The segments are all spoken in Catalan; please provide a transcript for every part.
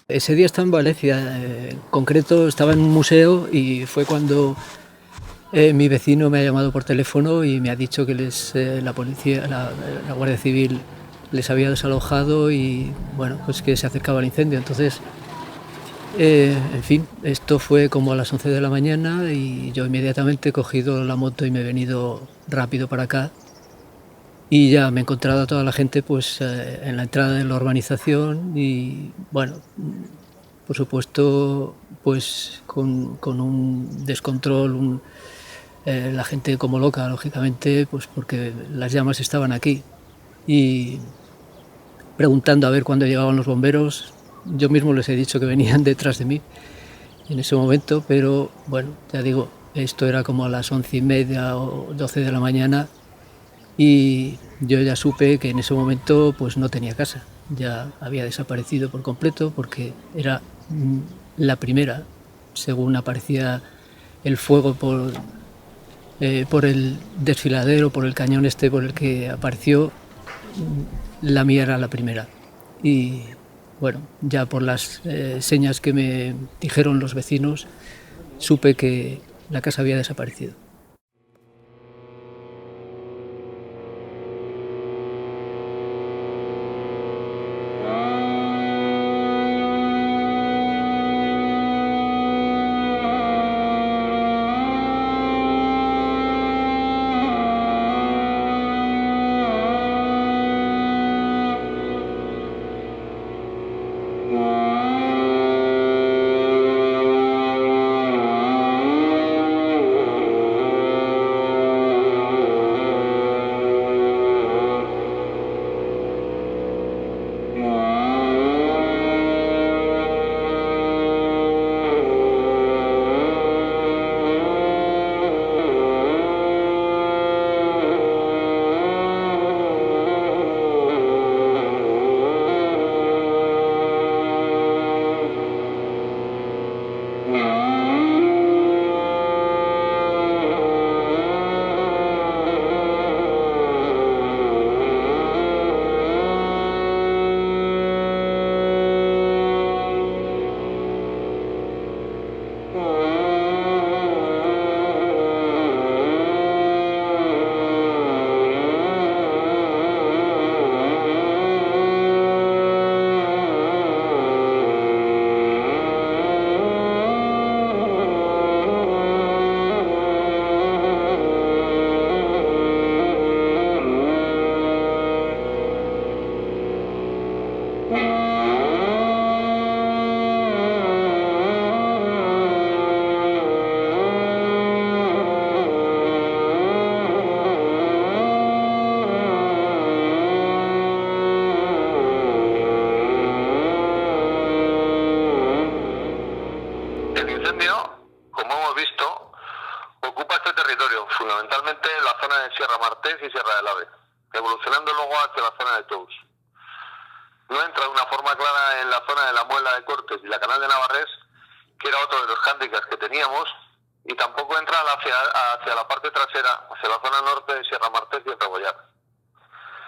Ese día estaba en Valencia, en concreto estaba en un museo y fue cuando mi vecino me ha llamado por teléfono y me ha dicho que la policía, la Guardia Civil les había desalojado y bueno, pues que se acercaba el incendio. Entonces, en fin, esto fue como a las 11 de la mañana y yo inmediatamente he cogido la moto y me he venido rápido para acá. Y ya me he encontrado a toda la gente pues en la entrada de la urbanización y bueno, por supuesto pues con un descontrol, la gente como loca, lógicamente, pues porque las llamas estaban aquí y preguntando a ver cuándo llegaban los bomberos. Yo mismo les he dicho que venían detrás de mí en ese momento, pero bueno, ya digo, esto era como a las 11:30 o 12 de la mañana y yo ya supe que en ese momento pues no tenía casa, ya había desaparecido por completo porque era la primera, según aparecía el fuego por el desfiladero, por el cañón este por el que apareció, la mía era la primera. Y bueno, ya por las señas que me dijeron los vecinos, supe que la casa había desaparecido. El incendio, como hemos visto, ocupa este territorio, fundamentalmente la zona de Sierra Martés y Sierra del Ave, evolucionando luego hacia la zona de Tous. No entra de una forma clara en la zona de la Muela de Cortes y la Canal de Navarrés, que era otro de los hándicaps que teníamos, y tampoco entra hacia la parte trasera, hacia la zona norte de Sierra Martés y el Rebollar.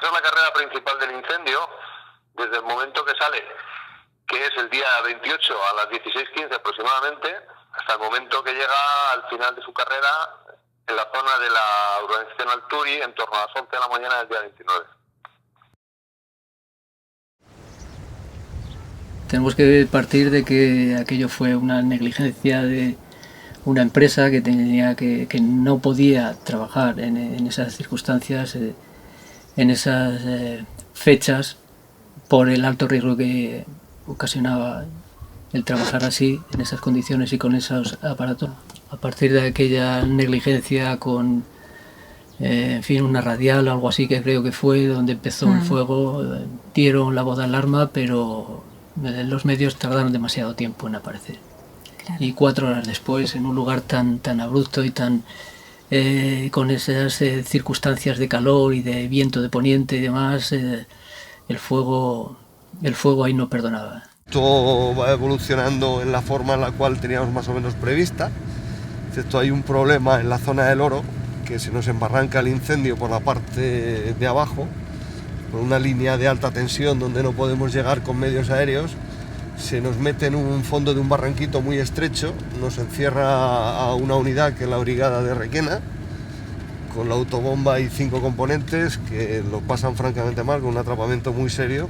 Esa es la carrera principal del incendio, desde el momento que sale, que es el día 28 a las 16:15 aproximadamente, hasta el momento que llega al final de su carrera en la zona de la urbanización Alturi, en torno a las 11 de la mañana del día 29. Tenemos que partir de que aquello fue una negligencia de una empresa que no podía trabajar en esas circunstancias, en esas fechas, por el alto riesgo que ocasionaba el trabajar así, en esas condiciones y con esos aparatos. A partir de aquella negligencia con, en fin, una radial o algo así que creo que fue donde empezó el fuego, dieron la voz de alarma, pero los medios tardaron demasiado tiempo en aparecer. Claro. Y 4 horas después, en un lugar tan abrupto y tan con esas circunstancias de calor y de viento de poniente y demás, el fuego ahí no perdonaba. Todo va evolucionando en la forma en la cual teníamos más o menos prevista, excepto hay un problema en la zona del Oro, que se nos embarranca el incendio por la parte de abajo, por una línea de alta tensión donde no podemos llegar con medios aéreos, se nos mete en un fondo de un barranquito muy estrecho, nos encierra a una unidad que es la brigada de Requena, con la autobomba y 5 componentes que lo pasan francamente mal, con un atrapamiento muy serio,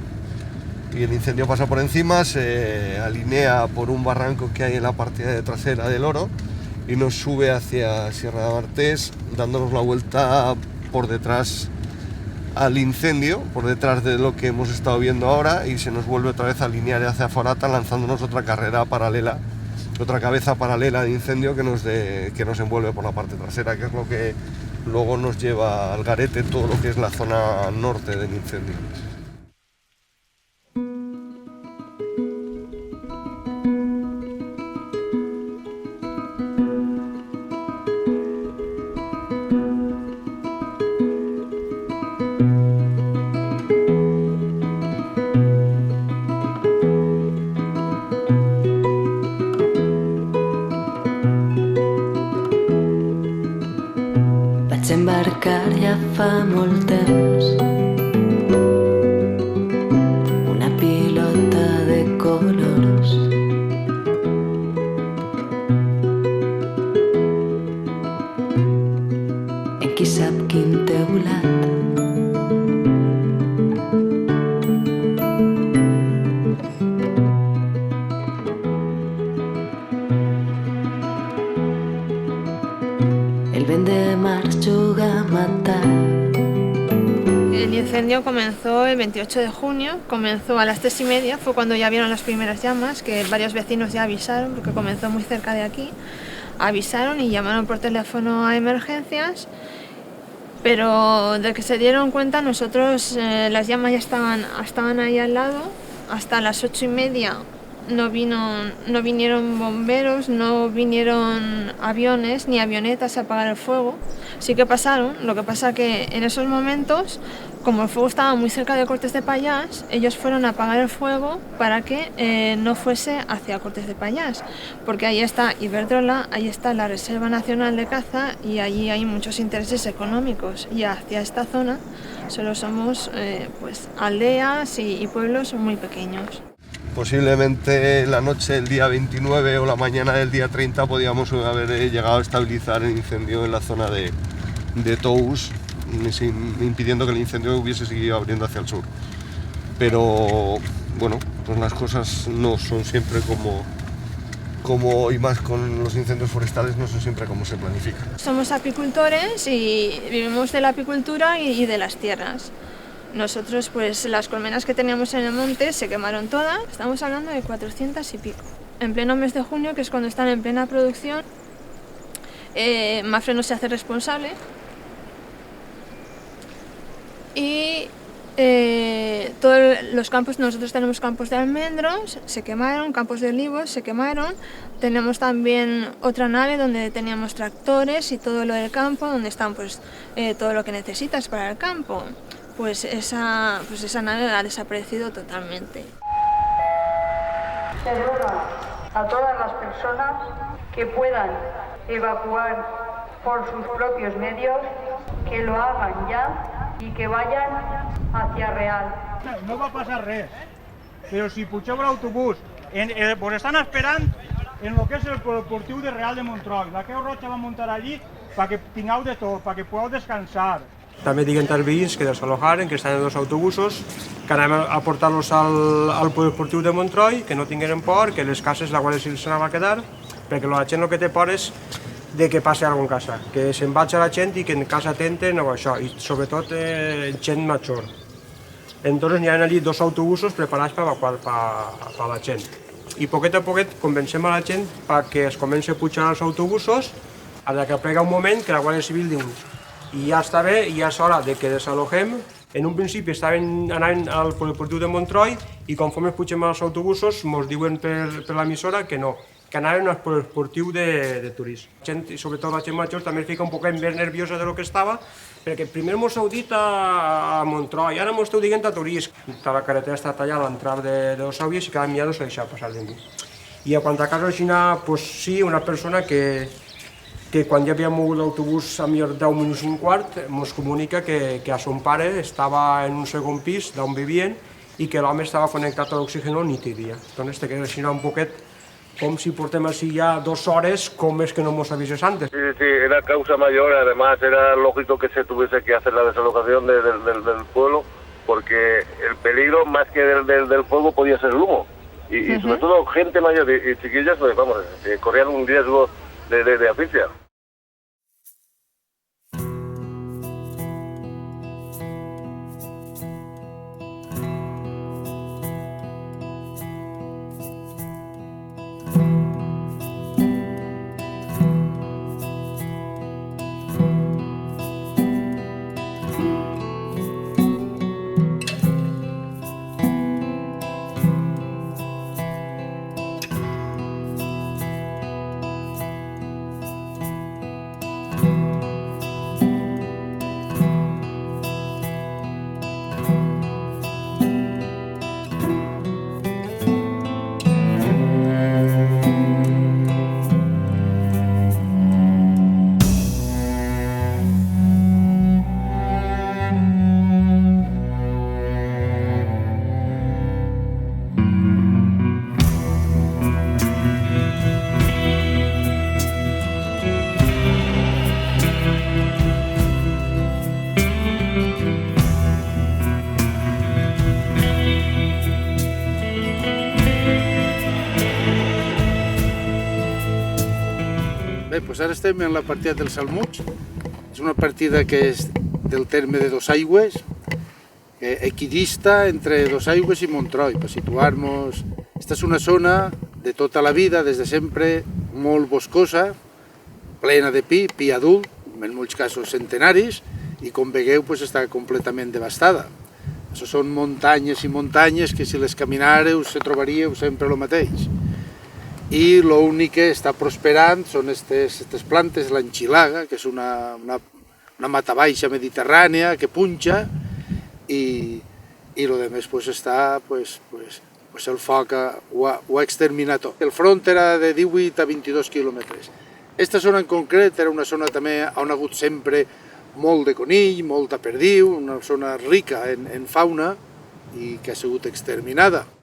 y el incendio pasa por encima, se alinea por un barranco que hay en la parte trasera del Oro y nos sube hacia Sierra de Martés, dándonos la vuelta por detrás al incendio, por detrás de lo que hemos estado viendo ahora, y se nos vuelve otra vez a alinear hacia Forata, lanzándonos otra carrera paralela, otra cabeza paralela de incendio que nos envuelve por la parte trasera, que es lo que luego nos lleva al garete todo lo que es la zona norte del incendio. Embarcar ja fa molt temps, una pilota de colors, en qui sap quin teulat. El vent de març juga a matar. El incendio comenzó el 28 de junio, comenzó a las 3:30, fue cuando ya vieron las primeras llamas, que varios vecinos ya avisaron, porque comenzó muy cerca de aquí, avisaron y llamaron por teléfono a emergencias, pero de que se dieron cuenta nosotros las llamas ya estaban ahí al lado, hasta las 8:30 no vinieron bomberos, no vinieron aviones ni avionetas a apagar el fuego. Sí que pasaron, lo que pasa que en esos momentos, como el fuego estaba muy cerca de Cortes de Pallars, ellos fueron a apagar el fuego para que no fuese hacia Cortes de Pallars, porque ahí está Iberdrola, ahí está la Reserva Nacional de Caza y allí hay muchos intereses económicos, y hacia esta zona solo somos pues aldeas y pueblos muy pequeños. Posiblemente la noche del día 29 o la mañana del día 30 podíamos haber llegado a estabilizar el incendio en la zona de Tous, impidiendo que el incendio hubiese seguido abriendo hacia el sur. Pero bueno, pues las cosas no son siempre como y más con los incendios forestales, no son siempre como se planifica. Somos apicultores y vivimos de la apicultura y de las tierras. Nosotros, pues las colmenas que teníamos en el monte se quemaron todas, estamos hablando de 400 y pico. En pleno mes de junio, que es cuando están en plena producción, Mapfre no se hace responsable y todos los campos, nosotros tenemos campos de almendros, se quemaron, campos de olivos se quemaron, tenemos también otra nave donde teníamos tractores y todo lo del campo, donde están pues todo lo que necesitas para el campo. Pues esa nave ha desaparecido totalmente. Se ruega a todas las personas que puedan evacuar por sus propios medios, que lo hagan ya y que vayan hacia Real. No va a passar res, però si pugeu l'autobús, vos estan esperant en lo que és el polideportiu de Real de Montroi. La Creu Roja va muntar allí perquè tingueu de tot, perquè podeu descansar. També diguen als veïns que desalojaren, que estan en 2 autobusos, que anem a portar-los al polideportiu de Montroi, que no tingueren por, que les cases la Guàrdia Civil se n'anava a quedar, perquè la gent el que té por és de que passi alguna cosa en casa, que se'n vagi la gent i que en casa atenten o això, i sobretot gent major. Entonces hi ha allí 2 autobusos preparats per evacuar per la gent. I poquet a poquet convencem a la gent perquè es comenci a pujar als autobusos, a la que plega un moment que la Guàrdia Civil diu i ja està bé, i ja és hora de que desalogem. En un principi estaven anant al polideportiu de Montroi i conforme pugem als autobusos ens diuen per l'emissora que no, que anaven al polideportiu de Turís. Gent, i sobretot la gent major, també es fica un poc més nerviosa de lo que estava, perquè primer ens heu dit a Montroi, ara ens esteu dient a Turís. La carretera està tallada a l'entrada de los àvies i cada dia no s'ha deixat passar de mi. I a quant a cas original, pues sí, una persona que quan ja havia mogut l'autobús a millor 10 minuts i un quart, ens comunica que a son pare estava en un segon pis d'on vivien i que l'home estava connectat a l'oxigen nit i dia. Entonces te quedes així un poquet com si portem així ya 2 hores, com és que no mos avises antes. Sí, era causa mayor, además era lógico que se tuviese que hacer la desalojación del pueblo, porque el peligro más que del fuego podía ser el humo. Y sobre todo gente mayor y chiquillas, pues vamos, corrían un riesgo de asfixia. Bé, doncs ara estem en la partida dels Salmuts. És una partida que és del terme de Dosaigües, equidista entre Dosaigües i Montroi, per situar-nos. Esta és una zona de tota la vida, des de sempre, molt boscosa, plena de pi adult, en molts casos centenaris, i com veieu està completament devastada. Això són muntanyes i muntanyes que si les caminàreu se trobaríeu sempre el mateix. I l'únic que està prosperant són aquestes plantes, l'enxilaga, que és una mata baixa mediterrània que punxa, i el rest està, el foc ho ha exterminat tot. El front era de 18 a 22 quilòmetres. Aquesta zona en concret era una zona també on ha hagut sempre molt de conill, molta perdiu, una zona rica en fauna i que ha sigut exterminada.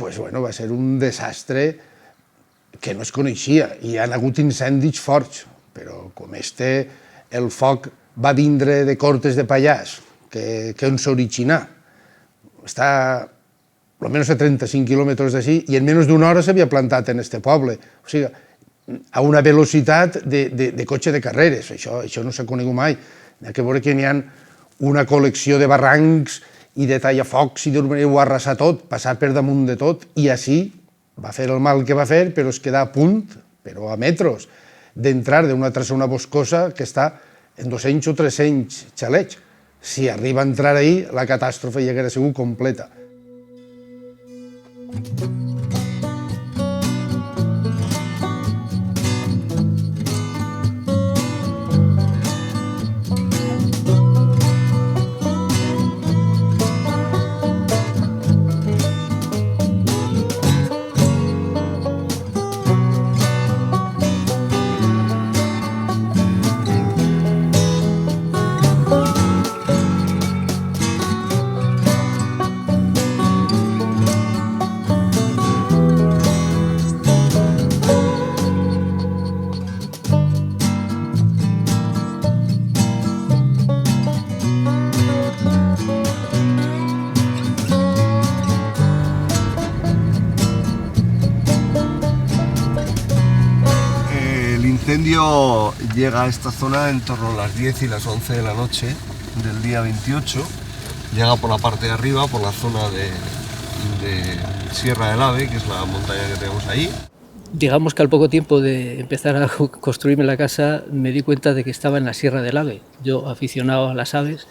Va ser un desastre que no es coneixia i hi ha hagut incendis forts, però com el foc va vindre de Cortes de Pallars, que ens originà. Està almenys a 35 quilòmetres d'ací i en menys d'una hora s'havia plantat en este poble. O sigui, a una velocitat de cotxe de carreres, això no s'ha conegut mai. Hi ha que veure que n'hi ha una col·lecció de barrancs i de tallafocs i ho arrasar tot, passar per damunt de tot, i així va fer el mal que va fer, però es queda a punt, però a metros, d'entrar d'una altra zona boscosa que està en 200 o 300 xalets. Si arriba a entrar ahí, la catàstrofe ja hauria sigut completa. El incendio llega a esta zona en torno a las 10 y las 11 de la noche del día 28. Llega por la parte de arriba, por la zona de Sierra del Ave, que es la montaña que tenemos ahí. Digamos que al poco tiempo de empezar a construirme la casa me di cuenta de que estaba en la Sierra del Ave. Yo, aficionado a las aves,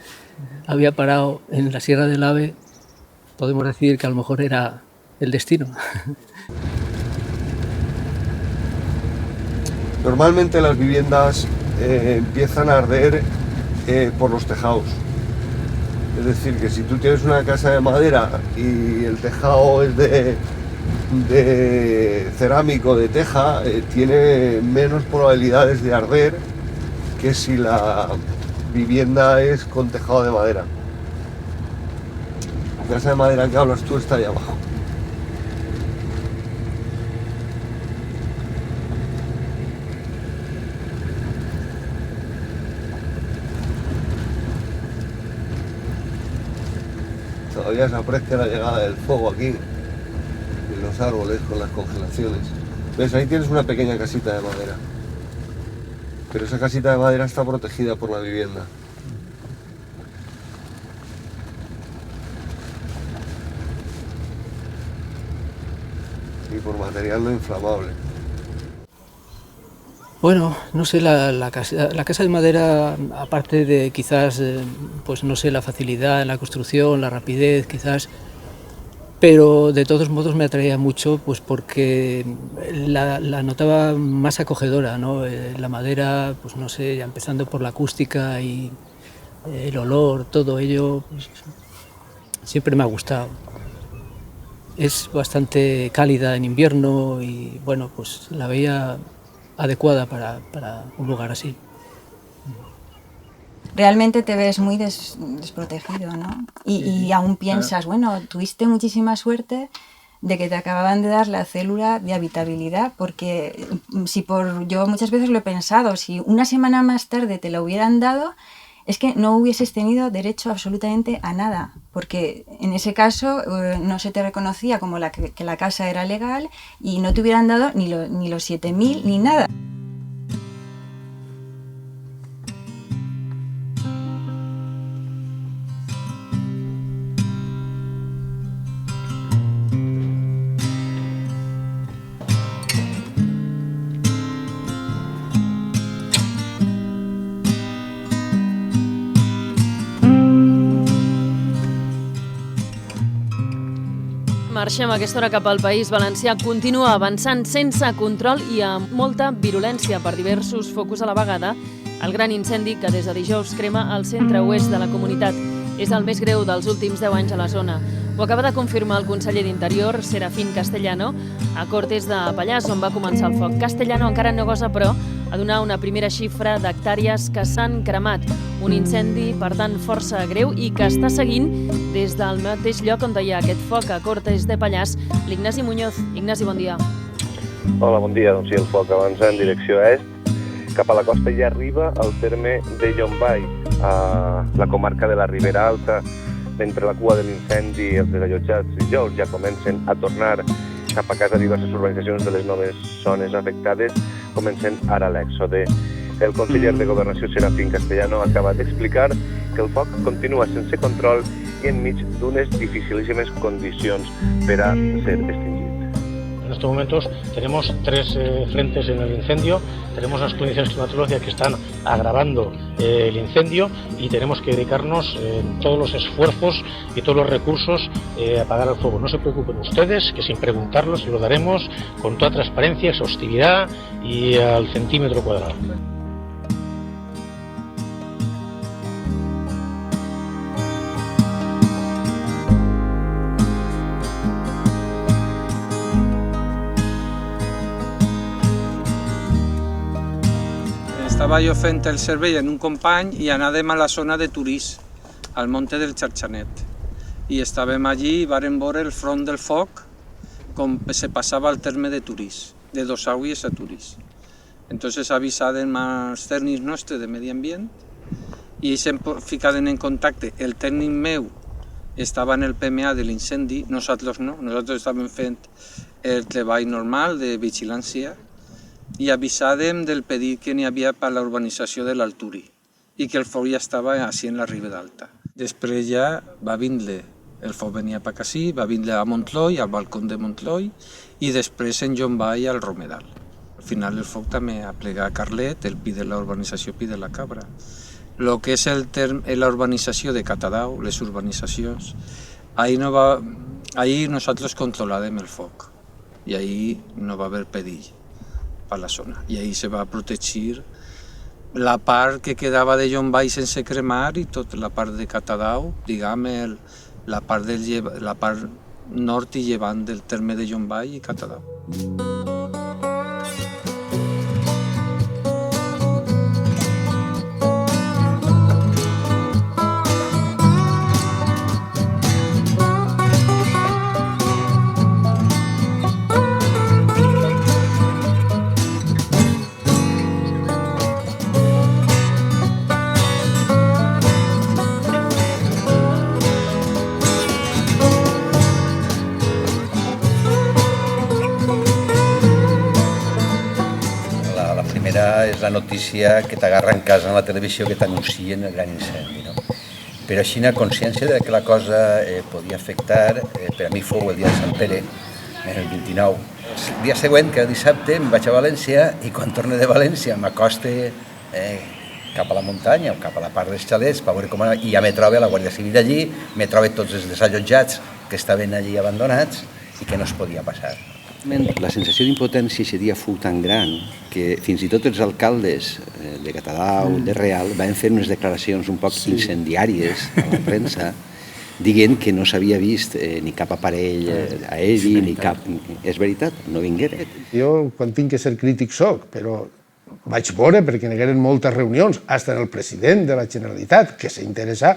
había parado en la Sierra del Ave. Podemos decir que a lo mejor era el destino. Normalmente las viviendas empiezan a arder por los tejados. Es decir, que si tú tienes una casa de madera y el tejado es de cerámico, de teja, tiene menos probabilidades de arder que si la vivienda es con tejado de madera. La casa de madera que hablas tú está ahí abajo. Todavía se aprecia la llegada del fuego aquí, en los árboles con las congelaciones. ¿Ves? Ahí tienes una pequeña casita de madera. Pero esa casita de madera está protegida por la vivienda. Y por material no inflamable. Bueno, no sé, la casa de madera, aparte de quizás, pues no sé, la facilidad en la construcción, la rapidez quizás, pero de todos modos me atraía mucho pues porque la notaba más acogedora, ¿no? La madera, pues no sé, ya empezando por la acústica y el olor, todo ello, pues, siempre me ha gustado. Es bastante cálida en invierno y bueno, pues la veía adecuada para un lugar así. Realmente te ves muy desprotegido, ¿no? Y aún piensas, bueno, tuviste muchísima suerte de que te acababan de dar la célula de habitabilidad, porque yo muchas veces lo he pensado, si una semana más tarde te la hubieran dado, es que no hubieses tenido derecho absolutamente a nada, porque en ese caso no se te reconocía como que la casa era legal y no te hubieran dado ni los 7.000 ni nada. Marxem a aquesta hora cap al País Valencià. Continua avançant sense control i amb molta virulència per diversos focus a la vegada el gran incendi que des de dijous crema al centre-oest de la comunitat. És el més greu dels últims 10 anys a la zona. Ho acaba de confirmar el conseller d'Interior, Serafín Castellano, a Cortes de Pallars, on va començar el foc. Castellano encara no gosa, però, a donar una primera xifra d'hectàrees que s'han cremat. Un incendi, per tant, força greu i que està seguint des del mateix lloc on hi ha aquest foc a Cortes de Pallars l'Ignasi Muñoz. Ignasi, bon dia. Hola, bon dia. Doncs sí, el foc avança en direcció est, cap a la costa i arriba al terme de Llombai, a la comarca de la Ribera Alta. Mentre la cua de l'incendi, els desallotjats dijous ja comencen a tornar cap a casa diverses urbanitzacions de les noves zones afectades, comencen ara l'èxode. El conseller de Governació, Serafín Castellano, acaba d'explicar que el foc continua sense control y enmig d'unes dificilísimes condicions per a ser extingit. En estos momentos tenemos 3 frentes en el incendio, tenemos unas condiciones climatológicas que están agravando el incendio y tenemos que dedicarnos todos los esfuerzos y todos los recursos a apagar el fuego. No se preocupen ustedes, que sin preguntarlo se lo daremos con toda transparencia, exhaustividad y al centímetro cuadrado. Estava jo fent el servei en un company i anàvem a la zona de Turís, al monte del Xarxanet. I estàvem allí i vàrem veure el front del foc com se passava al terme de Turís, de Dosaigües a Turís. Entonces avisàvem als tècnics nostres de medi ambient i ells em ficaven en contacte. El tècnic meu estava en el PMA de l'incendi, nosaltres no, nosaltres estàvem fent el treball normal de vigilància i avisàvem del perill que n'hi havia per la urbanització de l'Alturi i que el foc ja estava així en la Ribera Alta. Després ja va vindre, el foc venia per ací, va vindre a Montloi, al balcó de Montloi i després en Llombai al Romedal. Al final el foc també ha plegat a Carlet, el pi de la urbanització Pi de la Cabra. El que és la urbanització de Catadau, les urbanitzacions, ahir nosaltres controlàvem el foc i ahir no va haver perill a la zona. I ahí se va protegir la part que quedava de Llombai sense cremar i tota la part de Catadau, diguem, la part nord i llevant del terme de Llombai i Catadau. és la notícia que t'agarra en casa a la televisió que t'anuncien el gran incendi. No? Però així una consciència de que la cosa podia afectar, per a mi fou el dia de Sant Pere, el 29. El dia següent, que era dissabte, em vaig a València i quan torne de València m'acoste cap a la muntanya o cap a la part dels xalets per veure com era, i ja me trobo a la Guàrdia Civil allí, me trobo tots els desallotjats que estaven allí abandonats i que no es podia passar. La sensació d'impotència aquest dia fou tan gran que fins i tot els alcaldes de Catadau, de Real, van fer unes declaracions un poc incendiàries a la premsa, dient que no s'havia vist ni cap aparell aeri, ni cap... És veritat, no vinguera. Jo, quan tinc que ser crític, soc, però vaig veure, perquè n'hi hagueren moltes reunions, fins el president de la Generalitat, que s'interessa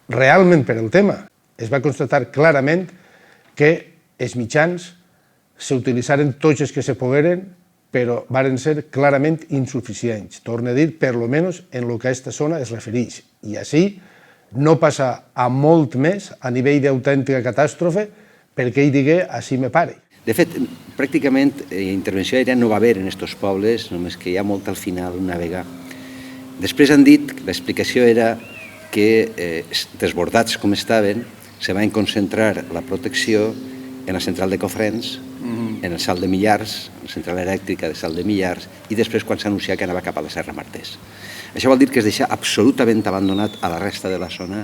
realment per el tema. Es va constatar clarament que els mitjans s'utilitzaren tots els que se pogueren, però varen ser clarament insuficients. Torno a dir, per lo menos en el que a aquesta zona es refereix. I així no passa a molt més a nivell d'autèntica catàstrofe perquè ell digué així me pare. De fet, pràcticament intervenció aèria no va haver en aquests pobles, només que hi ha molt al final navegar. Després han dit que l'explicació era que desbordats com estaven, se van concentrar la protecció en la central de Cofrents, en el Salt de Millars, la central elèctrica de Salt de Millars, i després quan s'ha anunciat que anava cap a la Serra Martés. Això vol dir que es deixa absolutament abandonat a la resta de la zona,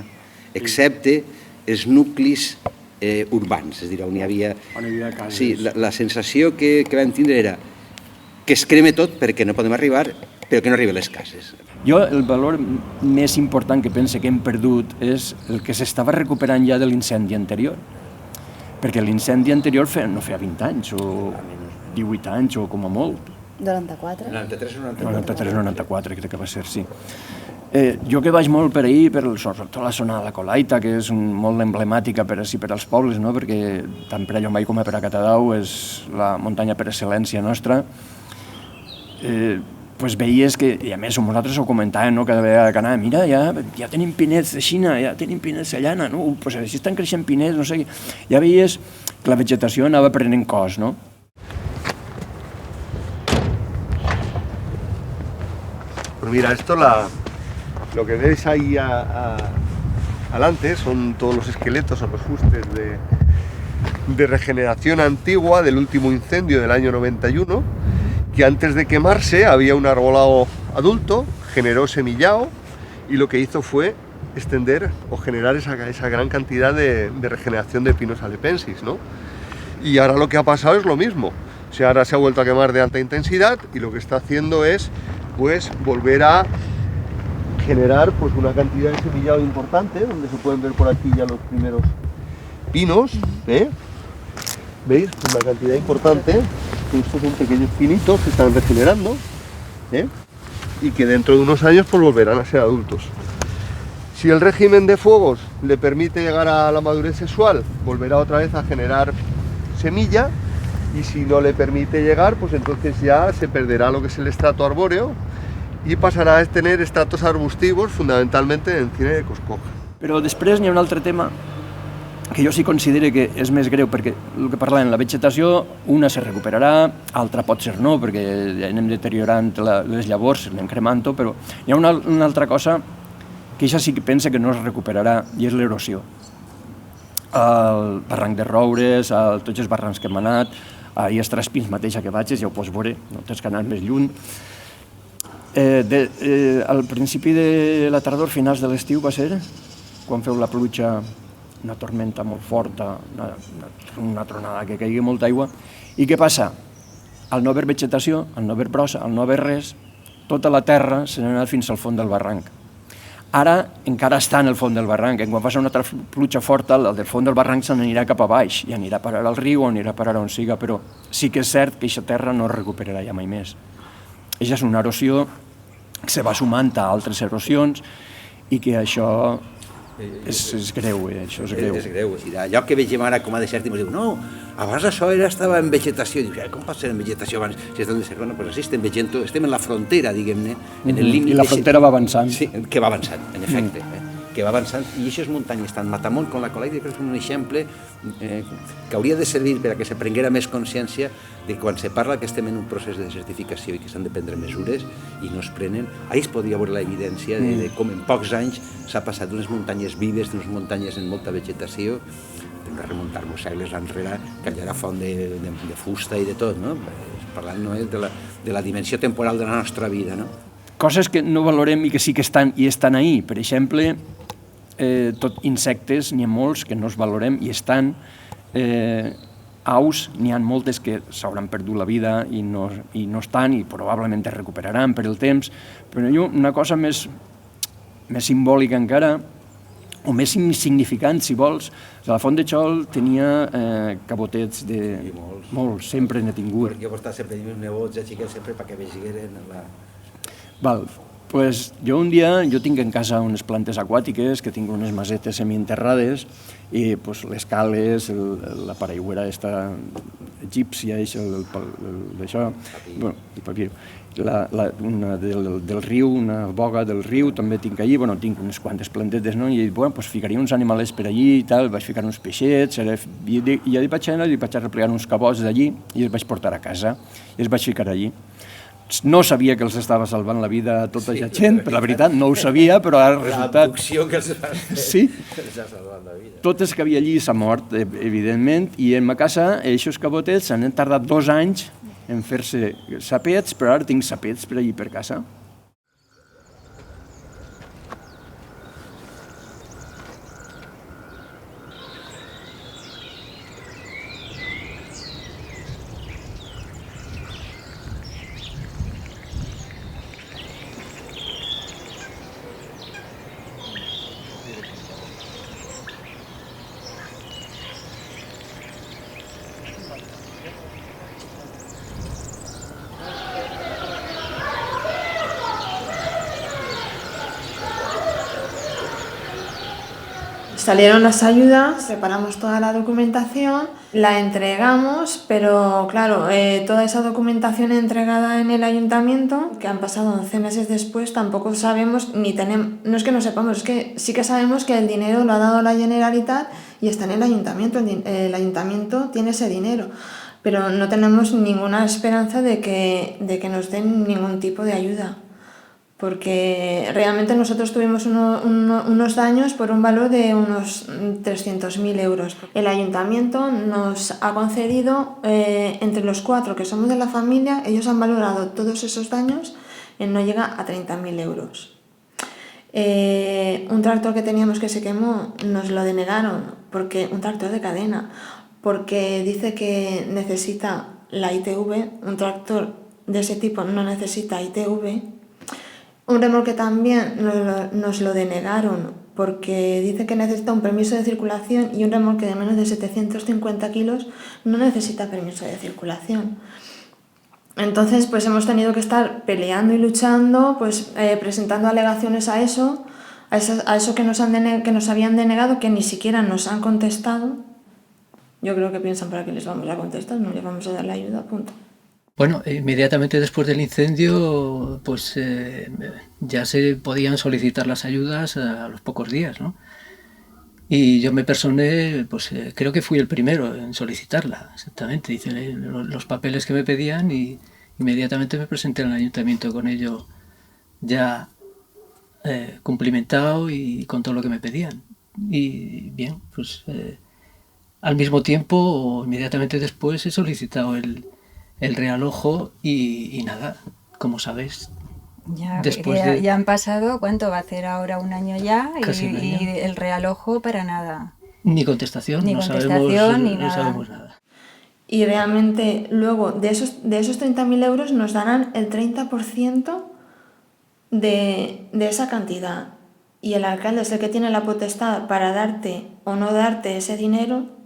excepte els nuclis urbans, és a dir, on hi havia... Sí, la sensació que vam tindre era que es crema tot perquè no podem arribar, però que no arriben les cases. Jo el valor més important que penso que hem perdut és el que s'estava recuperant ja de l'incendi anterior. Perquè l'incendi anterior no feia 20 anys, o 18 anys, o com a molt. 94? 93 o 94, crec que va ser, sí. Jo que vaig molt per ahir, per tota la zona de la Colaita, que és molt emblemàtica per als pobles, perquè tant per a Llombai com per a Catadau és la muntanya per excel·lència nostra, veies que, i a més nosaltres ho comentàvem cada vegada que anàvem, mira, ja tenim pinets de Xina, ja tenim pinets de llana, així estan creixent pinets, no sé què. Ja veies que la vegetació anava prenent cos, no? Pues mira, esto lo que veis ahí adelante son todos los esqueletos o los fustes de regeneración antigua del último incendio del año 91, que antes de quemarse había un arbolado adulto, generó semillao y lo que hizo fue extender o generar esa gran cantidad de regeneración de Pinus alepensis, ¿no? Y ahora lo que ha pasado es lo mismo. O sea, ahora se ha vuelto a quemar de alta intensidad y lo que está haciendo es volver a generar una cantidad de semillado importante, donde se pueden ver por aquí ya los primeros pinos, ¿veis? Una cantidad importante. Estos son pequeños pinitos que están regenerando y que dentro de unos años volverán a ser adultos. Si el régimen de fuegos le permite llegar a la madurez sexual, volverá otra vez a generar semilla, y si no le permite llegar, pues entonces ya se perderá lo que es el estrato arbóreo y pasará a tener estratos arbustivos, fundamentalmente en encina de coscoja. Però després n'hi ha un altre tema que jo sí considero que és més greu, perquè el que parlàvem, la vegetació, una se recuperarà, altra pot ser no, perquè ja anem deteriorant les llavors, anem cremant-ho, però hi ha una altra cosa que això sí que pensa que no es recuperarà, i és l'erosió. El barranc de Roures, tots els barrancs que hem anat, ahir als Traspins mateix que vaig, ja ho pots veure, no tens que anar més lluny. Al principi de la tardor, finals de l'estiu va ser, quan feu la pluja, una tormenta molt forta, una tronada que caigui molta aigua. I què passa? Al no haver vegetació, al no haver brossa, al no haver res, tota la terra se n'ha anat fins al fons del barranc. Ara encara està en el fons del barranc, quan passa una altra pluja forta, el del fons del barranc se n'anirà cap a baix, i anirà a parar al riu o anirà a parar on siga, però sí que és cert que aquesta terra no es recuperarà ja mai més. Això és una erosió que se va sumant a altres erosions i que això és greu, això és greu. És greu, allò que vegem ara com a desert i ens diu, no, abans això estava en vegetació, i dius, com pot ser en vegetació abans? Si és en desert, no, doncs estem vegetant, estem en la frontera, diguem-ne, en el límit. I la frontera va avançant. Sí, que va avançant, en efecte. que va avançant, i aquestes muntanyes, tant Matamont com la Colaida, és un exemple que hauria de servir per a que se prenguera més consciència de que quan se parla que estem en un procés de desertificació i que s'han de prendre mesures i no es prenen, ahí es podria veure la evidència de com en pocs anys s'ha passat d'unes muntanyes vives, d'unes muntanyes amb molta vegetació, hem de remuntar-nos segles enrere, que allà era font de fusta i de tot, no? Parlant de la dimensió temporal de la nostra vida, no? Coses que no valorem i que sí que estan i estan ahí. Per exemple, tot insectes, n'hi ha molts que no els valorem i estan. Aus, n'hi ha moltes que s'hauran perdut la vida i no estan i probablement es recuperaran per el temps. Però una cosa més simbòlica encara, o més insignificant, si vols, la Font de Xol tenia cabotets de... Molts, sempre n'he tingut. Jo portava sempre els nebots a xiquets sempre perquè vegeren la... Val, doncs jo un dia, jo tinc en casa unes plantes aquàtiques, que tinc unes masetes semienterrades, i les cales, la paraigüera esta egípcia, això, el papir, del riu, una boga del riu, també tinc allí, tinc unes quantes plantetes, no? I he dit, ficaria uns animalets per allí i tal, vaig ficar uns peixets, i ja vaig anar i vaig arreplegar uns cabots d'allí i els vaig portar a casa i els vaig ficar allí. No sabia que els estava salvant la vida a tota la gent, per la veritat, no ho sabia, però ha resultat... L'abducció que els va fer, sí. Els ha salvat la vida. Tot el que havia allí s'ha mort, evidentment, i en ma casa, aquests cabotets han tardat 2 anys en fer-se sapets, però ara tinc sapets per allí per casa. Salieron las ayudas, preparamos toda la documentación, la entregamos, pero claro, toda esa documentación entregada en el ayuntamiento, que han pasado 11 meses después, tampoco sabemos, ni tenemos, no es que no sepamos, es que sí que sabemos que el dinero lo ha dado la Generalitat y está en el ayuntamiento, el ayuntamiento tiene ese dinero, pero no tenemos ninguna esperanza de que nos den ningún tipo de ayuda. Porque realmente nosotros tuvimos unos daños por un valor de unos 300.000 euros. El ayuntamiento nos ha concedido, entre los 4 que somos de la familia, ellos han valorado todos esos daños en no llega a 30.000 euros. Un tractor que teníamos que se quemó nos lo denegaron, porque un tractor de cadena, porque dice que necesita la ITV, un tractor de ese tipo no necesita ITV. Un remolque también nos lo denegaron porque dice que necesita un permiso de circulación y un remolque de menos de 750 kilos no necesita permiso de circulación. Entonces pues hemos tenido que estar peleando y luchando, pues presentando alegaciones a eso que nos habían denegado, que ni siquiera nos han contestado. Yo creo que piensan para qué les vamos a contestar, no les vamos a dar la ayuda, punto. Bueno, inmediatamente después del incendio, pues ya se podían solicitar las ayudas a los pocos días, ¿no? Y yo me personé, pues creo que fui el primero en solicitarla, exactamente. Hice los papeles que me pedían y inmediatamente me presenté al ayuntamiento con ello ya cumplimentado y con todo lo que me pedían. Y bien, pues al mismo tiempo o inmediatamente después he solicitado el realojo y nada, como sabéis, ya han pasado, ¿cuánto va a hacer ahora? 1 año ya y el realojo para nada. Ni contestación, no sabemos nada. Y realmente luego de esos 30.000 euros nos darán el 30% de esa cantidad. Y el alcalde es el que tiene la potestad para darte o no darte ese dinero.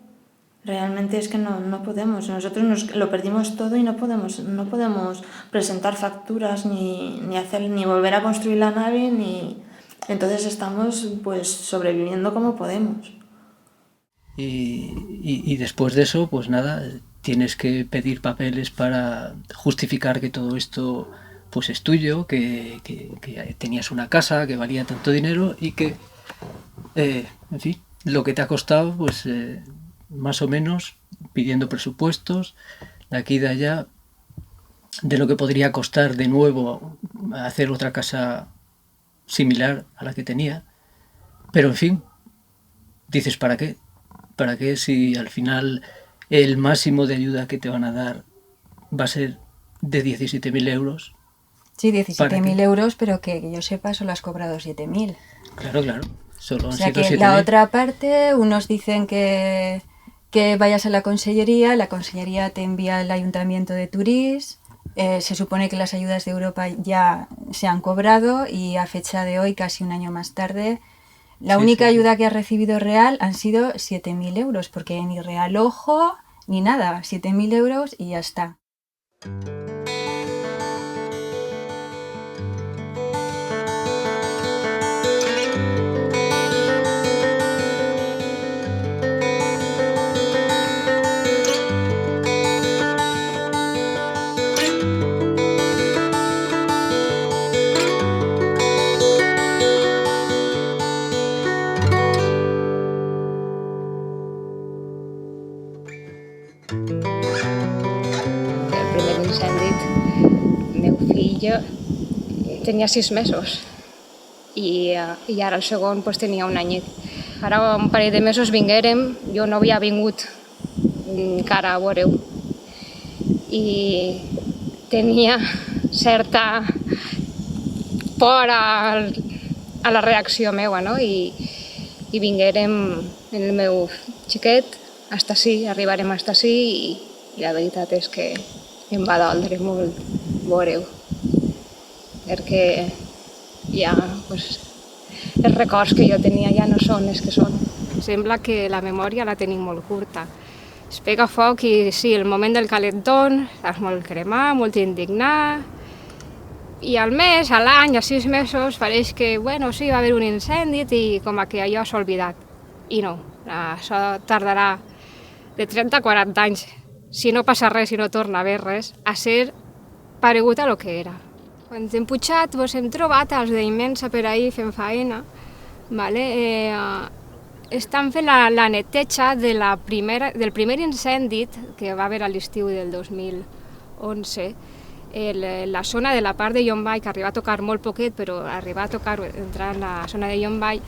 Realmente es que no podemos, nosotros lo perdimos todo y no podemos presentar facturas ni volver a construir la nave, entonces estamos pues sobreviviendo como podemos. Y después de eso, pues nada, tienes que pedir papeles para justificar que todo esto pues es tuyo, que tenías una casa, que valía tanto dinero y que en fin, lo que te ha costado, pues más o menos, pidiendo presupuestos de aquí y de allá, de lo que podría costar de nuevo hacer otra casa similar a la que tenía. Pero en fin, dices, ¿para qué? ¿Para qué si al final el máximo de ayuda que te van a dar va a ser de 17.000 euros? Sí, 17.000 euros, pero que yo sepa, solo has cobrado 7.000. Claro, claro. Solo O han sea sido que 7.000. la otra parte, unos dicen que vayas a la consellería te envía el ayuntamiento de Turís, se supone que las ayudas de Europa ya se han cobrado y a fecha de hoy, casi un año más tarde, la única ayuda que has recibido real han sido 7.000 euros, porque ni real ojo ni nada, 7.000 euros y ya está. El primer incendi, meu fill tenia 6 mesos i ara el segon pues, tenia un anyet. Ara un parell de mesos vinguérem, jo no havia vingut encara a veure-ho i tenia certa por a la reacció meva, no? I vinguérem el meu xiquet hasta ací, arribarem hasta ací i la veritat és que em va doldre molt veure-ho, perquè ja pues, els records que jo tenia ja no són els que són. Sembla que la memòria la tenim molt curta. Es pega foc i sí, el moment del calentón, estàs molt cremat, molt indignat, i al mes, a l'any, a 6 mesos, pareix que, bueno, sí, va haver un incendi i com que allò s'ha oblidat. I no, això tardarà de 30 a 40 anys, si no passa res, si no torna a haver res, a ser paregut a lo que era. Quan hem pujat, hem trobat els d'Immensa per ahir fent feina, vale? Estan fent la neteja del primer incendi que va haver a l'estiu del 2011, la zona de la part de Llombai, que arriba a tocar molt poquet, però arriba a tocar, entrar en la zona de Llombai,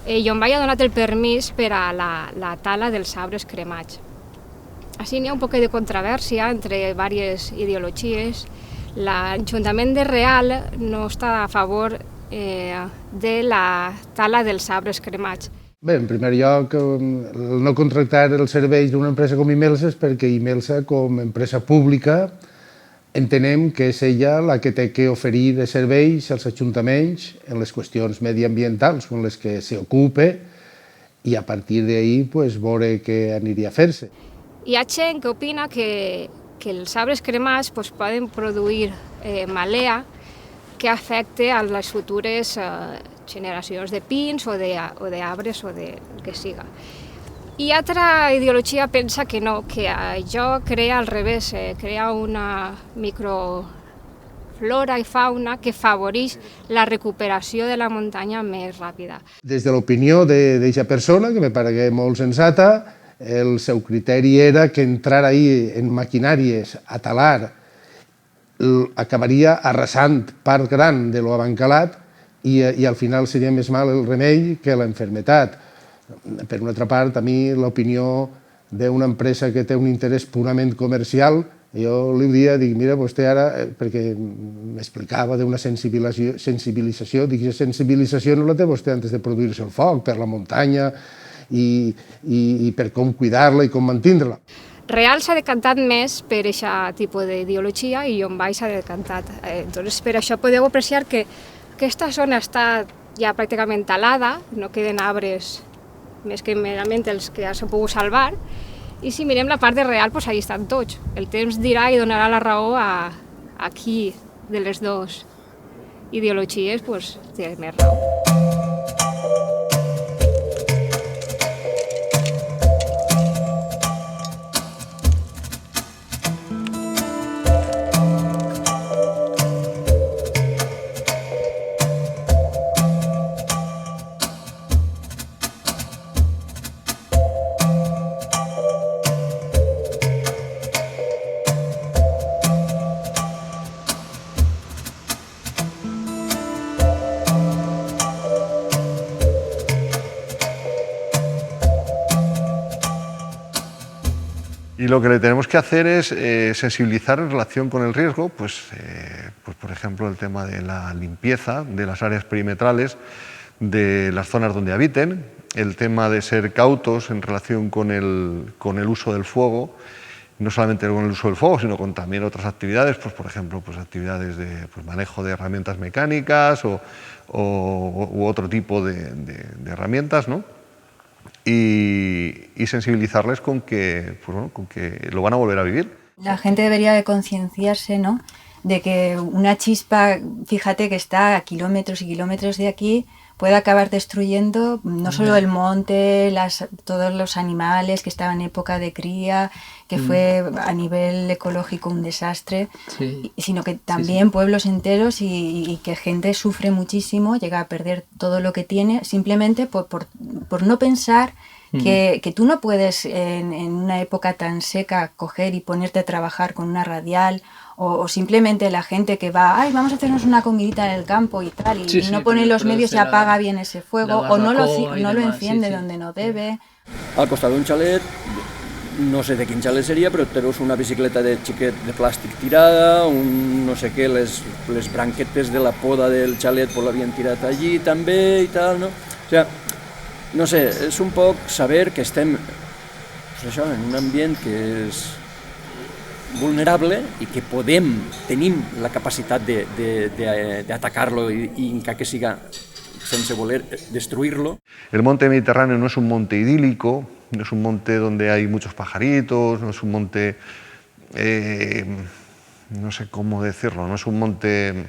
Llombai ha donat el permís per a la tala dels arbres cremats. Així n'hi ha un poc de controvèrsia entre diverses ideologies. L'Ajuntament de Real no està a favor de la tala dels arbres cremats. Bé, en primer lloc, el no contractar els serveis d'una empresa com Imelsa és perquè Imelsa, com a empresa pública, entenem que és ella la que té que oferir de serveis als ajuntaments en les qüestions mediambientals en les que s'ocupa i a partir d'ahir veure què aniria a fer-se. Hi ha gent que opina que els arbres cremats poden produir malea que afecte a les futures generacions de pins o d'arbres o del que siga. I altra ideologia pensa que no, que això crea al revés, crea una microflora i fauna que afavoreix la recuperació de la muntanya més ràpida. Des de l'opinió d'aquesta persona, que me pareix molt sensata, el seu criteri era que entrar ahí en maquinàries a talar acabaria arrasant part gran de lo abancalat i al final seria més mal el remei que la enfermetat. Per una altra part, a mi l'opinió d'una empresa que té un interès purament comercial, jo li diria, mira, vostè ara, perquè m'explicava d'una sensibilització, dic, la sensibilització no la té vostè antes de produir-se el foc, per la muntanya i per com cuidar-la i com mantenir-la. Real s'ha decantat més per aquest tipus d'ideologia i Llombai s'ha decantat. Entonces, per això podeu apreciar que aquesta zona està ja pràcticament talada, no queden arbres més que merament els que s'han pogut salvar, i si mirem la part de Real, doncs allà estan tots. El temps dirà i donarà la raó a qui de les dues ideologies té més raó. Y lo que le tenemos que hacer es sensibilizar en relación con el riesgo, pues por ejemplo el tema de la limpieza de las áreas perimetrales de las zonas donde habiten, el tema de ser cautos en relación con el uso del fuego, no solamente con el uso del fuego, sino con también otras actividades, pues por ejemplo actividades de manejo de herramientas mecánicas u otro tipo de herramientas, ¿no? Y sensibilizarles con que lo van a volver a vivir. La gente debería de concienciarse, ¿no?, de que una chispa, fíjate que está a kilómetros y kilómetros de aquí, puede acabar destruyendo no solo el monte, todos los animales que estaban en época de cría, que fue a nivel ecológico un desastre, sino que también pueblos enteros y que gente sufre muchísimo, llega a perder todo lo que tiene, simplemente por no pensar que tú no puedes en una época tan seca coger y ponerte a trabajar con una radial, o simplemente la gente que va, ay, vamos a hacernos una comidita en el campo y tal, y no pone los medios y apaga bien ese fuego, o no lo enciende donde no debe. Al costat d'un xalet, no sé de quin xalet seria, però treus una bicicleta de xiquet de plàstic tirada, no sé què, les branquetes de la poda del xalet pues l'havien tirat allí també i tal, no? O sea, no sé, és un poc saber que estem pues això, en un ambient que és vulnerable i que tenim la capacitat d'atacar-lo i encara que siga sense voler destruirlo. El monte Mediterráneo no es un monte idílico, no es un monte donde hay muchos pajaritos, no es un monte, no sé cómo decirlo, no es un monte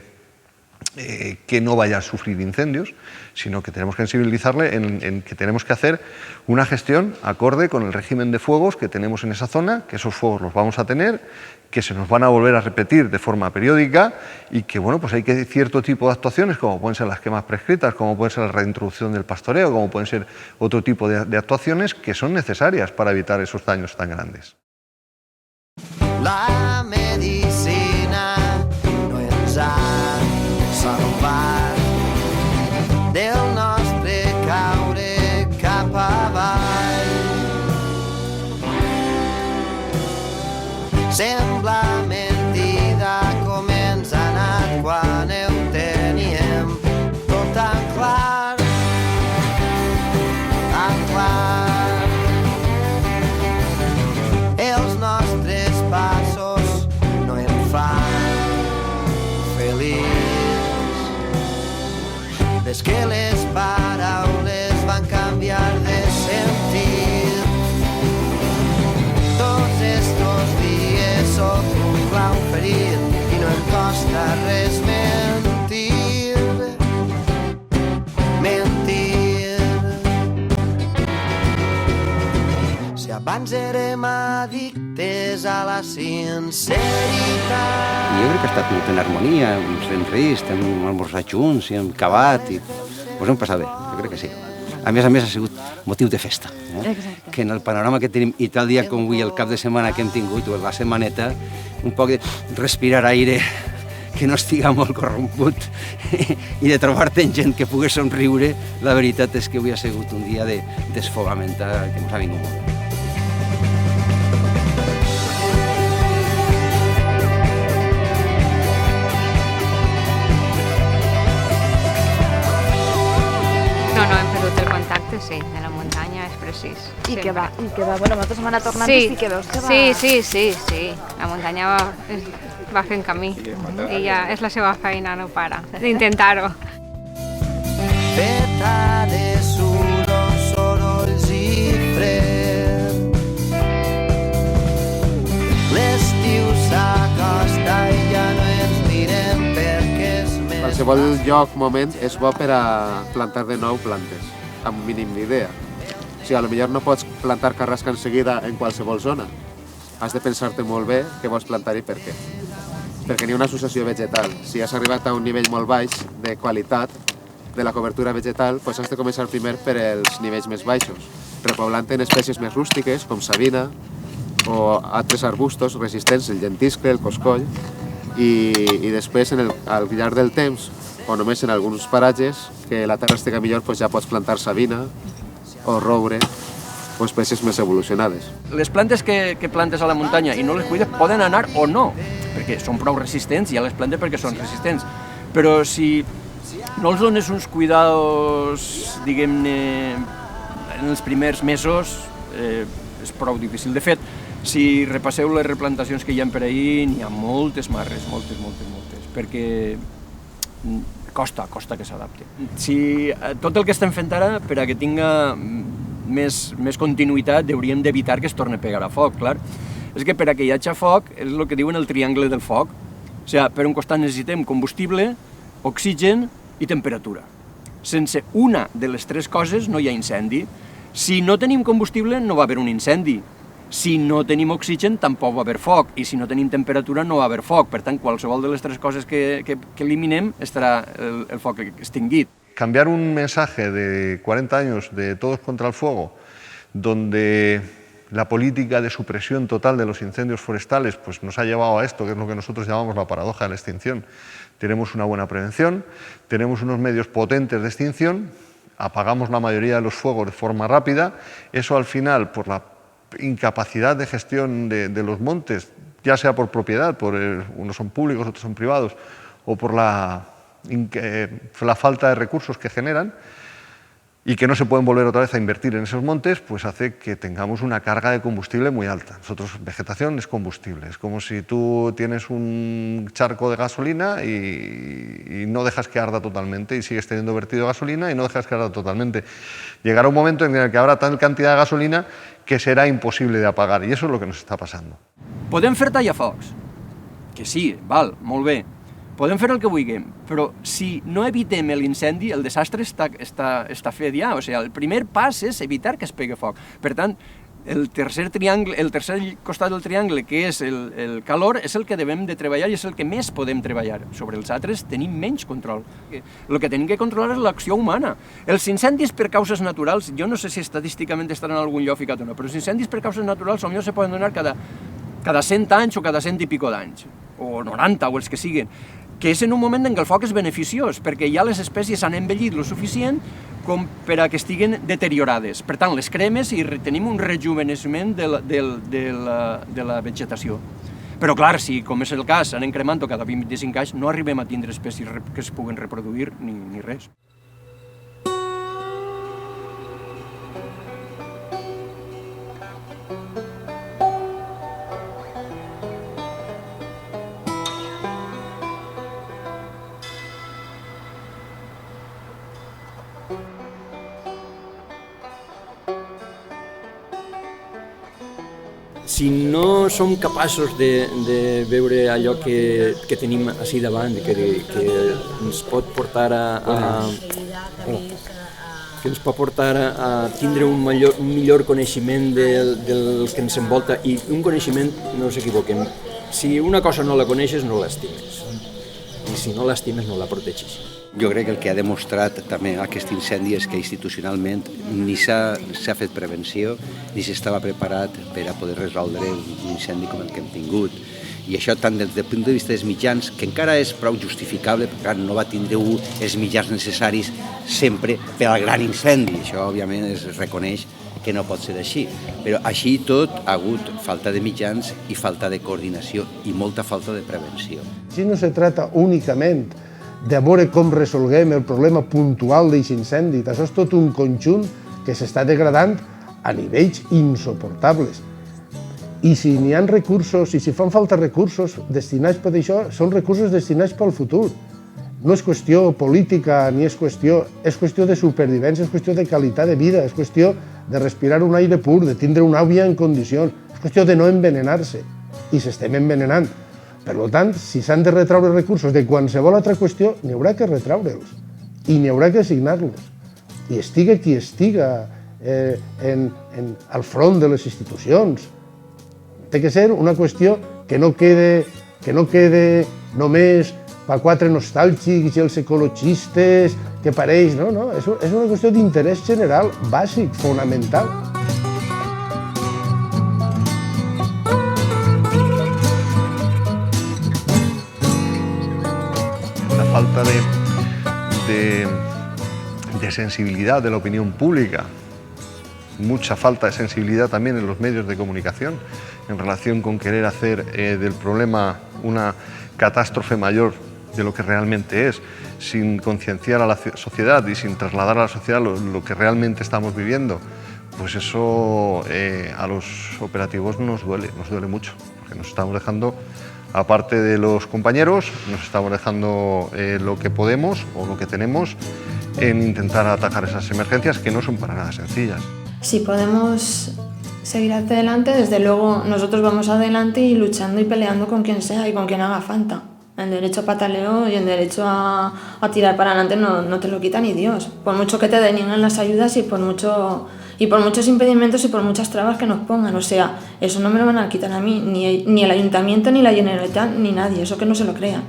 que no vaya a sufrir incendios, sino que tenemos que sensibilizarle en que tenemos que hacer una gestión acorde con el régimen de fuegos que tenemos en esa zona, que esos fuegos los vamos a tener, que se nos van a volver a repetir de forma periódica y que bueno, pues hay que cierto tipo de actuaciones, como pueden ser las quemas prescritas, como puede ser la reintroducción del pastoreo, como pueden ser otro tipo de actuaciones que son necesarias para evitar esos daños tan grandes. La medicina no ens ha salvat del nostre caure cap avall. Sembla mentida com ens ha anat quan ho teníem tot tan clar, tan clar. Els nostres passos no em fan feliç. Des que les paraules van canviar de sentit, tots estos dies soc un clau ferit i no em costa res mentir, mentir. Si abans érem addictes a la sinceritat. Jo crec que ha estat molt en harmonia, ens hem rist, hem almorzat junts i hem cavat i ens hem passat bé, jo crec que sí. A més ha sigut motiu de festa, que en el panorama que tenim i tal dia com avui, el cap de setmana que hem tingut, o la setmaneta, un poc de respirar aire que no estiga molt corromput i de trobar-te en gent que pugui somriure, la veritat és que avui ha sigut un dia de desfogament que ens ha vingut molt. No, hem perdut el contacte, sí, de la muntanya és precís. I que va, bueno, nosaltres hem anat tornant i sí que veus que va... Sí, la muntanya va fent camí i ja és la seva feina, no para d'intentar-ho. Feta de sudor, sorolls i fred, l'estiu s'acosta i ja no ens mirem perquè és més... Qualsevol lloc, moment, és bo per a plantar de nou plantes, amb un mínim d'idea. O sigui, potser no pots plantar carrasca en seguida en qualsevol zona. Has de pensar-te molt bé què vols plantar i per què. Perquè n'hi ha una associació vegetal. Si has arribat a un nivell molt baix de qualitat de la cobertura vegetal, doncs has de començar primer per els nivells més baixos, repoblant en espècies més rústiques, com savina, o altres arbustos resistents, el llentiscle, el coscoll, i després, al llarg del temps, o només en alguns paratges, que la terra estigui millor, doncs ja pots plantar savina o roure o espècies més evolucionades. Les plantes que plantes a la muntanya i no les cuides poden anar o no, perquè són prou resistents, ja les plantes perquè són resistents, però si no els dones uns cuidados, diguem-ne, en els primers mesos, és prou difícil. De fet, si repasseu les replantacions que hi ha per ahir, n'hi ha moltes marres, moltes, perquè costa que s'adapti. Si tot el que estem fent ara, per a que tinga més continuïtat, hauríem d'evitar que es torni a pegar a foc, clar. És que per a que hi hagi foc, és el que diuen el triangle del foc. O sigui, per un costat necessitem combustible, oxigen i temperatura. Sense una de les tres coses no hi ha incendi. Si no tenim combustible, no va haver un incendi. Si no tenim oxigen, tampoc va haver foc. I si no tenim temperatura, no va haver foc. Per tant, qualsevol de les tres coses que eliminem estarà el foc extingit. Cambiar un mensaje de 40 años de todos contra el fuego, donde la política de supresión total de los incendios forestales pues nos ha llevado a esto, que es lo que nosotros llamamos la paradoja de la extinción. Tenemos una buena prevención, tenemos unos medios potentes de extinción, apagamos la mayoría de los fuegos de forma rápida, eso al final, por la incapacidad de gestión de los montes, ya sea por propiedad, unos son públicos, otros son privados, o por la falta de recursos que generan y que no se pueden volver otra vez a invertir en esos montes, pues hace que tengamos una carga de combustible muy alta. Nosotros, vegetación es combustible, es como si tú tienes un charco de gasolina y no dejas que arda totalmente y sigues teniendo vertido gasolina y no dejas que arda totalmente. Llegará un momento en el que habrá tal cantidad de gasolina que será imposible de apagar y eso es lo que nos està passant. Podem fer tallafocs? Que sí, val, molt bé. Podem fer el que vulguem, però si no evitem l'incendi, el desastre està fet ja. O sigui, el primer pas és evitar que es pegui foc. Per tant, el tercer costat del triangle, que és el calor, és el que devem de treballar i és el que més podem treballar. Sobre els altres tenim menys control. El que tenim que controlar és l'acció humana. Els incendis per causes naturals, jo no sé si estadísticament estan en algun lloc ficat o no, però els incendis per causes naturals potser se poden donar cada 100 anys o cada 100 i pico d'anys, o 90 o els que siguin, que és en un moment en què el foc és beneficiós, perquè ja les espècies han envellit lo suficient com per a que estiguen deteriorades. Per tant, les cremes i tenim un rejuveneciment de la vegetació. Però, clar, si, com és el cas, anem cremant cada 25 anys, no arribem a tindre espècies que es puguen reproduir ni res. Si no som capaços de veure allò que tenim així davant, que ens pot portar a tindre un millor coneixement del que ens envolta i un coneixement, no s'equivoquem, si una cosa no la coneixes no l'estimes i si no l'estimes no la protegis. Jo crec que el que ha demostrat també aquest incendi és que institucionalment ni s'ha fet prevenció ni s'estava preparat per a poder resoldre un incendi com el que hem tingut. I això tant des del punt de vista dels mitjans, que encara és prou justificable, perquè no va tindre els mitjans necessaris sempre per al gran incendi. Això, òbviament, es reconeix que no pot ser així. Però així tot ha hagut falta de mitjans i falta de coordinació i molta falta de prevenció. Si no se trata únicament de veure com resolguem el problema puntual d'aquest incendi. Això és tot un conjunt que s'està degradant a nivells insuportables. I si n'hi ha recursos, i si fan falta recursos destinats per això, són recursos destinats pel futur. No és qüestió política ni és qüestió de supervivència, és qüestió de qualitat de vida, és qüestió de respirar un aire pur, de tindre una àvia en condicions, és qüestió de no envenenar-se. I s'estem envenenant. Per tant, si s'han de retraure recursos de qualsevol altra qüestió, n'hi haurà que retraure-los i n'hi haurà que assignar-los. I estiga qui estiga al front de les institucions. Té que ser una qüestió que no quede només per quatre nostàlgics i els ecologistes, que pareix, no, és una qüestió d'interès general, bàsic, fonamental. Falta de sensibilidad de la opinión pública mucha falta de sensibilidad también en los medios de comunicación en relación con querer hacer del problema una catástrofe mayor de lo que realmente es, sin concienciar a la sociedad y sin trasladar a la sociedad lo que realmente estamos viviendo. Pues eso a los operativos nos duele mucho, porque nos estamos dejando, aparte de los compañeros, nos estamos dejando lo que podemos o lo que tenemos en intentar atajar esas emergencias que no son para nada sencillas. Si podemos seguir hacia adelante, desde luego nosotros vamos adelante y luchando y peleando con quien sea y con quien haga falta. El derecho a pataleo y el derecho a tirar para adelante no te lo quita ni Dios. Por mucho que te denieguen las ayudas y por muchos impedimentos y por muchas trabas que nos pongan. O sea, eso no me lo van a quitar a mí, ni el Ayuntamiento, ni la Generalitat, ni nadie. Eso que no se lo crea.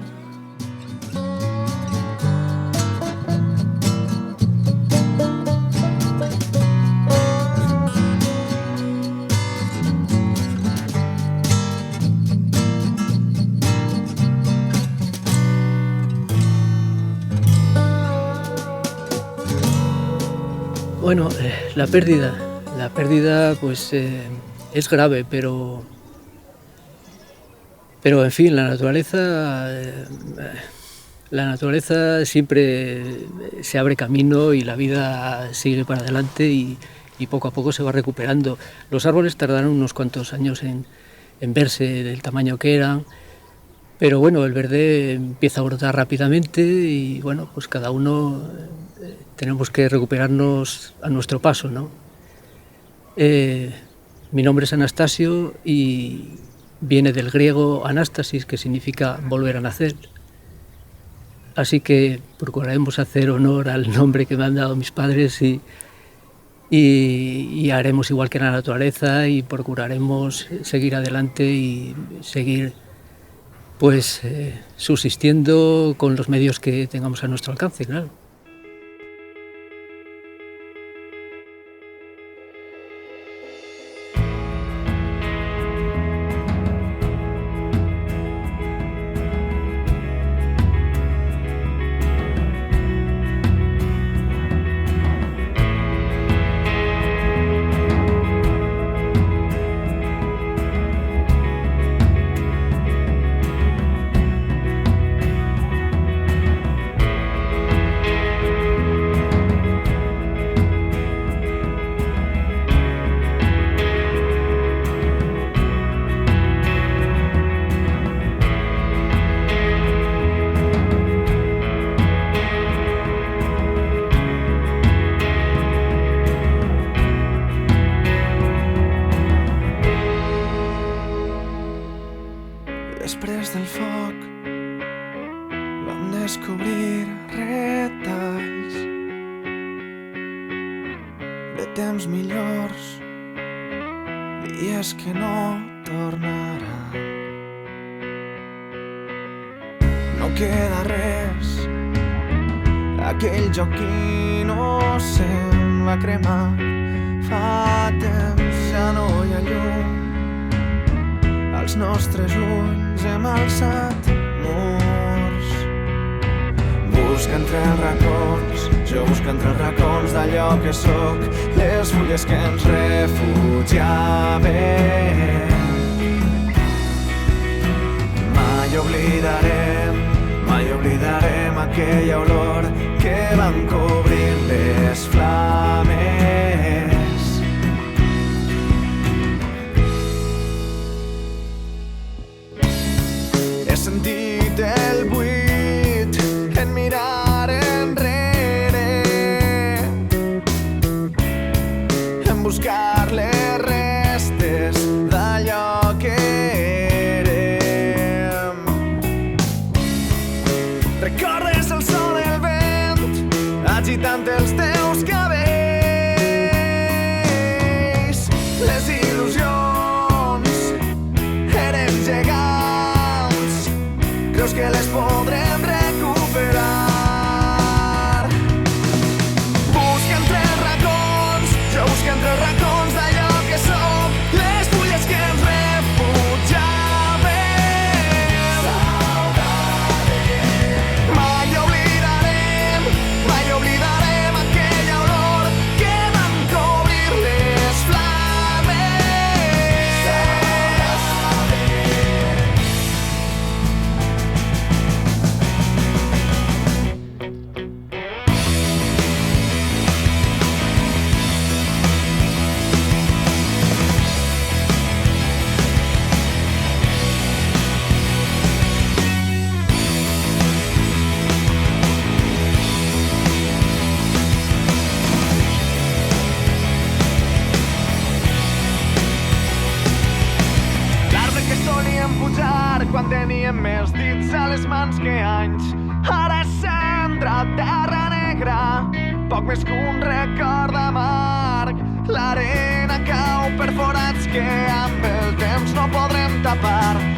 Bueno, la pérdida pues es grave, pero en fin, la naturaleza siempre se abre camino y la vida sigue para adelante y poco a poco se va recuperando. Los árboles tardaron unos cuantos años en verse del tamaño que eran, pero bueno, el verde empieza a brotar rápidamente y bueno, pues cada uno tenemos que recuperarnos a nuestro paso, ¿no? Mi nombre es Anastasio y viene del griego anastasis, que significa volver a nacer. Así que procuraremos hacer honor al nombre que me han dado mis padres y haremos igual que la naturaleza y procuraremos seguir adelante y seguir pues subsistiendo con los medios que tengamos a nuestro alcance, claro. Després del foc vam descobrir retalls de temps millors, dies que no tornaran. No queda res, aquell joc innocent va cremar. Fa temps ja no hi ha llum, als nostres ulls hem alçat murs. Busca entre els racons, jo busco entre els racons d'allò que sóc, les fulles que ens refugiaven. Mai oblidarem aquella olor que van cobrir les flames. He sentit el buit en mirar enrere, en buscar les restes d'allò que érem. Recordes el so del vent agitant els teus cabells, les il·lusions eren gegants, creus que les podrem recuperar. Busca entre els racons, jo busco entre els racons d'allò que som, les fulles que ens refugiaven. Mai oblidarem aquella olor que van cobrir les mar quan teníem més dits a les mans que anys. Ara és cendra, terra negra, poc més que un record amarg. L'arena cau per forats que amb el temps no podrem tapar.